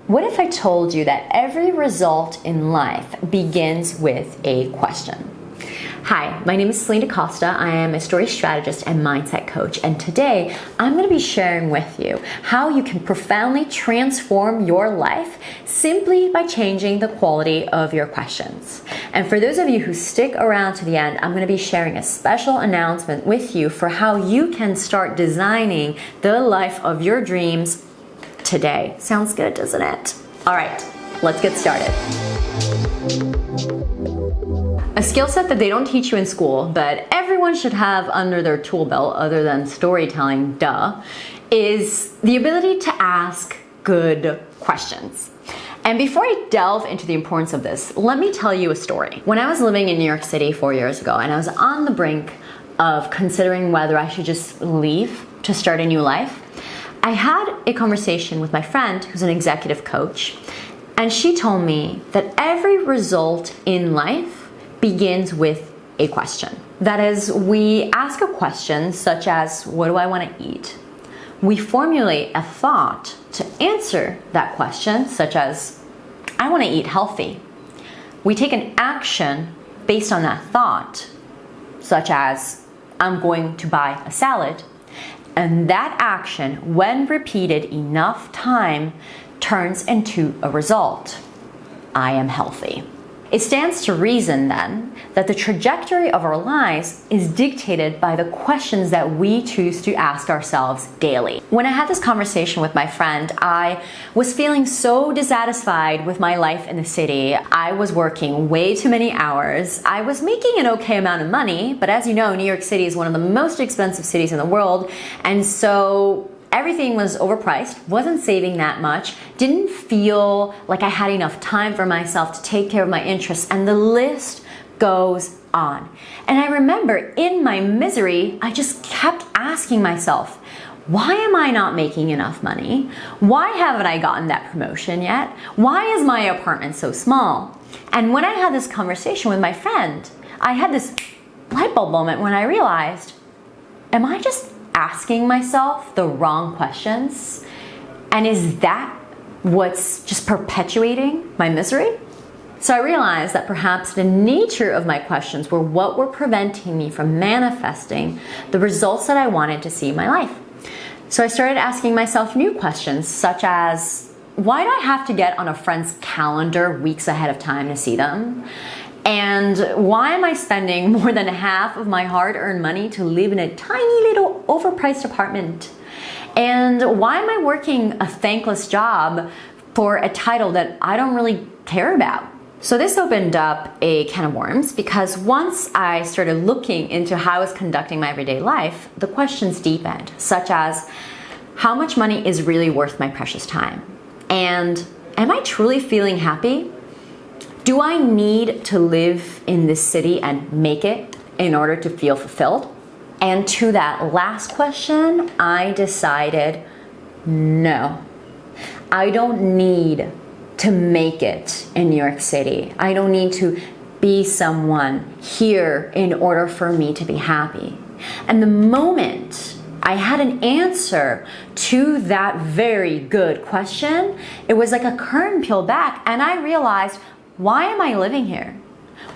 What if I told you that every result in life begins with a question? Hi, my name is Celinne Da Costa. I am a story strategist and mindset coach, and today I'm going to be sharing with you how you can profoundly transform your life simply by changing the quality of your questions. And for those of you who stick around to the end, I'm going to be sharing a special announcement with you for how you can start designing the life of your dreams today. Sounds good, doesn't it? All right, let's get started. A skill set that they don't teach you in school, but everyone should have under their tool belt, other than storytelling, is the ability to ask good questions. And before I delve into the importance of this, let me tell you a story. When I was living in New York City 4 years ago, and I was on the brink of considering whether I should just leave to start a new life, I had a conversation with my friend who's an executive coach, and she told me that every result in life begins with a question. That is, we ask a question such as, what do I want to eat? We formulate a thought to answer that question, such as, I want to eat healthy. We take an action based on that thought, such as, I'm going to buy a salad. And that action, when repeated enough time, turns into a result. I am healthy. It stands to reason then that the trajectory of our lives is dictated by the questions that we choose to ask ourselves daily. When I had this conversation with my friend, I was feeling so dissatisfied with my life in the city. I was working way too many hours. I was making an okay amount of money, but as you know, New York City is one of the most expensive cities in the world, and so everything was overpriced, wasn't saving that much, didn't feel like I had enough time for myself to take care of my interests, and the list goes on. And I remember in my misery, I just kept asking myself, why am I not making enough money? Why haven't I gotten that promotion yet? Why is my apartment so small? And when I had this conversation with my friend, I had this light bulb moment when I realized, am I just asking myself the wrong questions? And is that what's just perpetuating my misery? So I realized that perhaps the nature of my questions were what were preventing me from manifesting the results that I wanted to see in my life. So I started asking myself new questions, such as, why do I have to get on a friend's calendar weeks ahead of time to see them? And why am I spending more than half of my hard-earned money to live in a tiny little overpriced apartment? And why am I working a thankless job for a title that I don't really care about? So this opened up a can of worms, because once I started looking into how I was conducting my everyday life, the questions deepened, such as, how much money is really worth my precious time? And am I truly feeling happy? Do I need to live in this city and make it in order to feel fulfilled? And to that last question, I decided, no, I don't need to make it in New York City. I don't need to be someone here in order for me to be happy. And the moment I had an answer to that very good question, it was like a curtain peeled back, and I realized, why am I living here?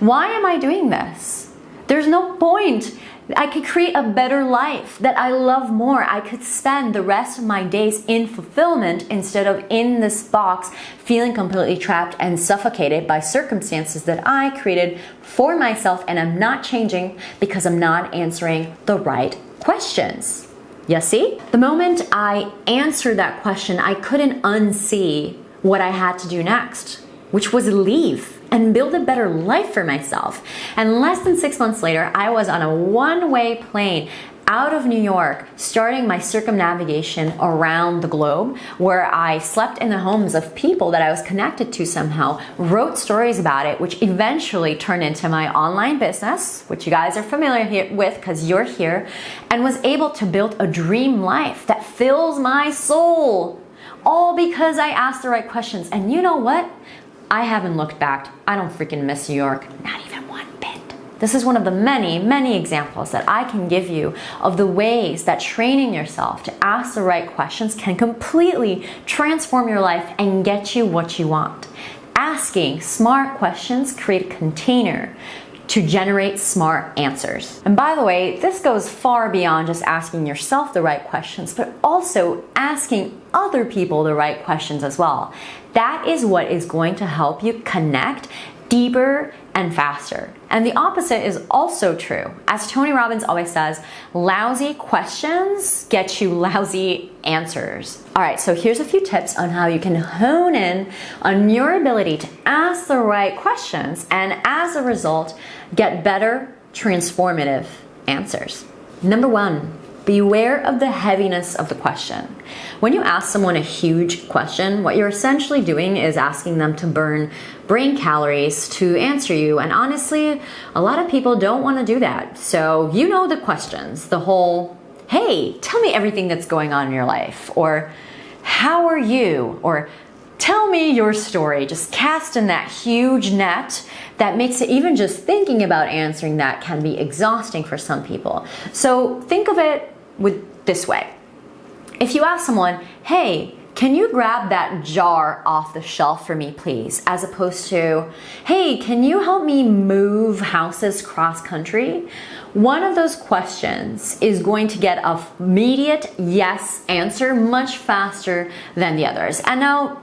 Why am I doing this? There's no point. I could create a better life that I love more. I could spend the rest of my days in fulfillment instead of in this box feeling completely trapped and suffocated by circumstances that I created for myself, and I'm not changing because I'm not answering the right questions. You see? The moment I answered that question, I couldn't unsee what I had to do next, which was leave and build a better life for myself. And less than 6 months later, I was on a one-way plane out of New York, starting my circumnavigation around the globe, where I slept in the homes of people that I was connected to somehow, wrote stories about it, which eventually turned into my online business, which you guys are familiar with because you're here, and was able to build a dream life that fills my soul, all because I asked the right questions. And you know what? I haven't looked back. I don't freaking miss New York, not even one bit. This is one of the many, many examples that I can give you of the ways that training yourself to ask the right questions can completely transform your life and get you what you want. Asking smart questions create a container to generate smart answers. And by the way, this goes far beyond just asking yourself the right questions, but also asking other people the right questions as well. That is what is going to help you connect deeper and faster. And the opposite is also true. As Tony Robbins always says, lousy questions get you lousy answers. All right, so here's a few tips on how you can hone in on your ability to ask the right questions and as a result, get better, transformative answers. Number one, beware of the heaviness of the question. When you ask someone a huge question, what you're essentially doing is asking them to burn brain calories to answer you. And honestly, a lot of people don't want to do that. So you know the questions, the whole, hey, tell me everything that's going on in your life, or how are you, or tell me your story. Just cast in that huge net that makes it, even just thinking about answering that can be exhausting for some people. So think of it this way. If you ask someone, hey, can you grab that jar off the shelf for me, please? As opposed to, hey, can you help me move houses cross country? One of those questions is going to get an immediate yes answer much faster than the others. And now,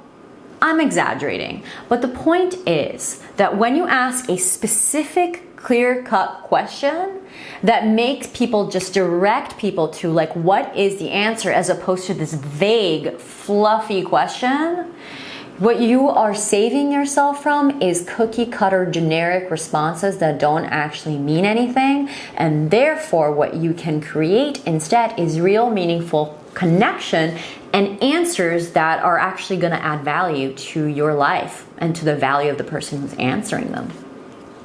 I'm exaggerating, but the point is that when you ask a specific clear-cut question that makes people just direct people to like, what is the answer, as opposed to this vague, fluffy question, what you are saving yourself from is cookie-cutter generic responses that don't actually mean anything. And therefore, what you can create instead is real, meaningful connection and answers that are actually going to add value to your life and to the value of the person who's answering them.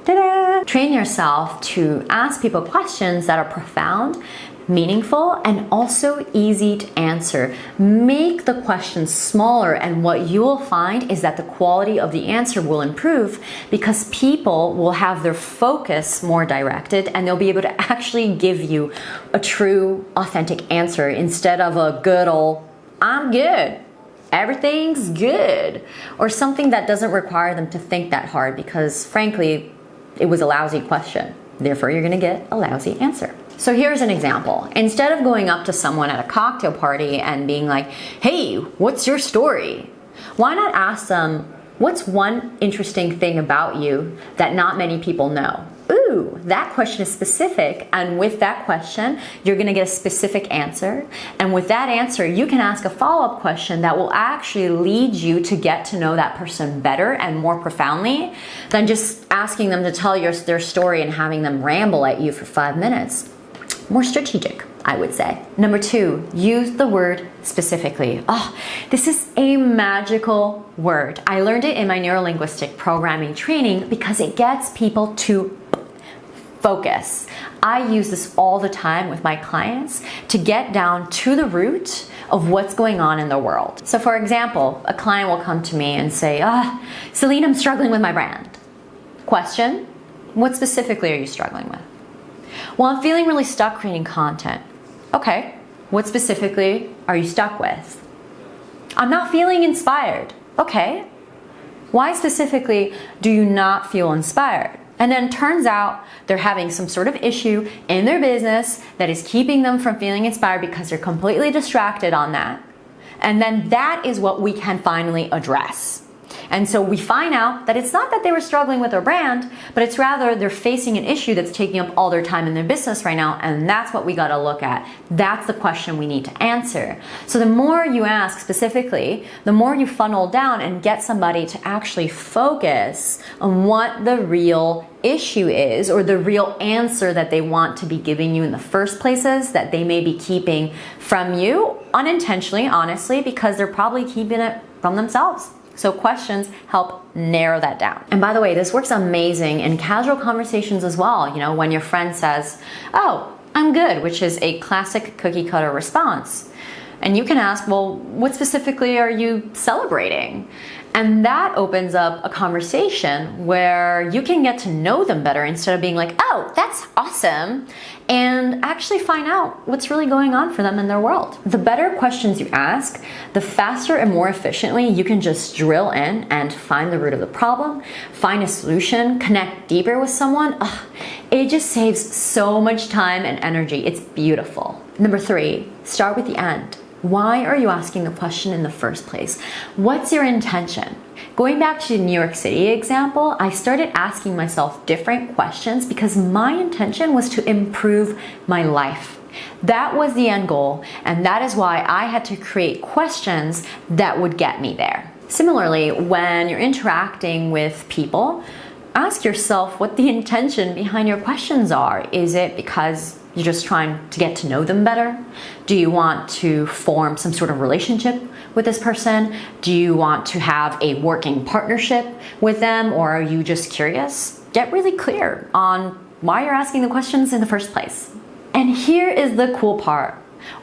Ta-da! Train yourself to ask people questions that are profound, meaningful, and also easy to answer. Make the questions smaller, and what you will find is that the quality of the answer will improve because people will have their focus more directed and they'll be able to actually give you a true, authentic answer instead of a good old, I'm good, everything's good, or something that doesn't require them to think that hard because, frankly, it was a lousy question. Therefore, you're going to get a lousy answer. So here's an example. Instead of going up to someone at a cocktail party and being like, hey, what's your story? Why not ask them, what's one interesting thing about you that not many people know? Ooh, that question is specific. And with that question, you're going to get a specific answer. And with that answer, you can ask a follow-up question that will actually lead you to get to know that person better and more profoundly than just asking them to tell their story and having them ramble at you for 5 minutes. More strategic, I would say. Number two, use the word specifically. Oh, this is a magical word. I learned it in my neurolinguistic programming training because it gets people to focus. I use this all the time with my clients to get down to the root of what's going on in the world. So for example, a client will come to me and say, Celinne, I'm struggling with my brand. Question, what specifically are you struggling with? Well, I'm feeling really stuck creating content. Okay, what specifically are you stuck with? I'm not feeling inspired. Okay, why specifically do you not feel inspired? And then turns out they're having some sort of issue in their business that is keeping them from feeling inspired because they're completely distracted on that. And then that is what we can finally address. And so we find out that it's not that they were struggling with their brand, but it's rather they're facing an issue that's taking up all their time in their business right now, and that's what we got to look at. That's the question we need to answer. So the more you ask specifically, the more you funnel down and get somebody to actually focus on what the real issue is, or the real answer that they want to be giving you in the first places that they may be keeping from you unintentionally, honestly, because they're probably keeping it from themselves. So questions help narrow that down. And by the way, this works amazing in casual conversations as well. You know, when your friend says, oh, I'm good, which is a classic cookie cutter response. And you can ask, well, what specifically are you celebrating? And that opens up a conversation where you can get to know them better instead of being like, oh, that's awesome, and actually find out what's really going on for them in their world. The better questions you ask, the faster and more efficiently you can just drill in and find the root of the problem, find a solution, connect deeper with someone. Ugh, it just saves so much time and energy. It's beautiful. Number 3, start with the end. Why are you asking the question in the first place? What's your intention? Going back to the New York City example, I started asking myself different questions because my intention was to improve my life. That was the end goal, and that is why I had to create questions that would get me there. Similarly, when you're interacting with people, ask yourself what the intention behind your questions are. Is it because you're just trying to get to know them better? Do you want to form some sort of relationship with this person? Do you want to have a working partnership with them? Or are you just curious? Get really clear on why you're asking the questions in the first place. And here is the cool part.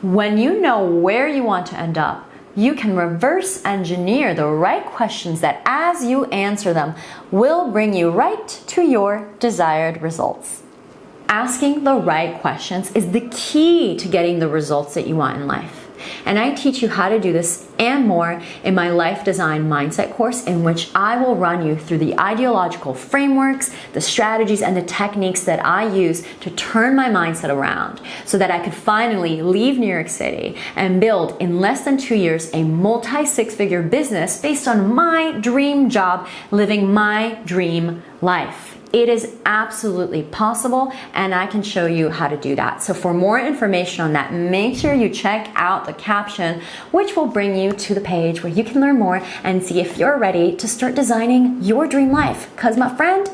When you know where you want to end up, you can reverse engineer the right questions that, as you answer them, will bring you right to your desired results. Asking the right questions is the key to getting the results that you want in life. And I teach you how to do this and more in my Life Design Mindset course, in which I will run you through the ideological frameworks, the strategies, and the techniques that I use to turn my mindset around so that I could finally leave New York City and build in less than 2 years a multi-six-figure business based on my dream job, living my dream life. It is absolutely possible, and I can show you how to do that. So for more information on that, make sure you check out the caption, which will bring you to the page where you can learn more and see if you're ready to start designing your dream life. Because my friend,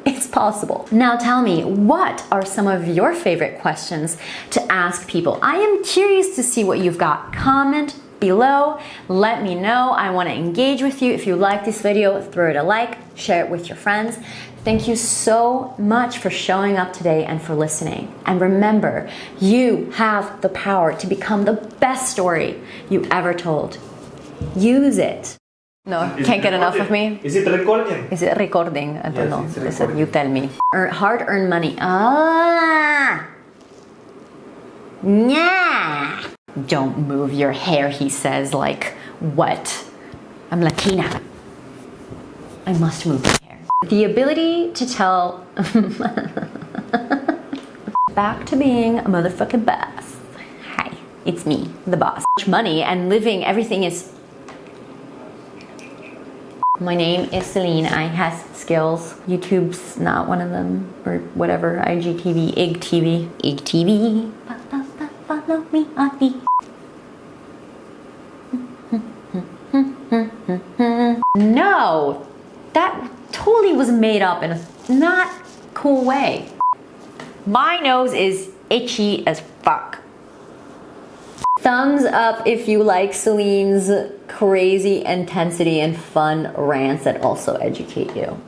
it's possible. Now tell me, what are some of your favorite questions to ask people? I am curious to see what you've got. Comment below, let me know. I want to engage with you. If you like this video, throw it a like, share it with your friends. Thank you so much for showing up today and for listening. And remember, you have the power to become the best story you ever told. Use it. No, can't get enough of me. Is it recording? Is it recording? I don't know. It's Listen, recording. you tell me. Hard-earned money. Ah! Yeah! Don't move your hair, he says, like, what? I'm Latina. I must move my hair. The ability to tell... Back to being a motherfucking boss. Hi, it's me, the boss. Money and living, everything is... My name is Celine. I has skills. YouTube's not one of them, or whatever. IGTV, IGTV, IGTV. Follow me on the... No, that totally was made up in a not cool way. My nose is itchy as fuck. Thumbs up if you like Celine's crazy intensity and fun rants that also educate you.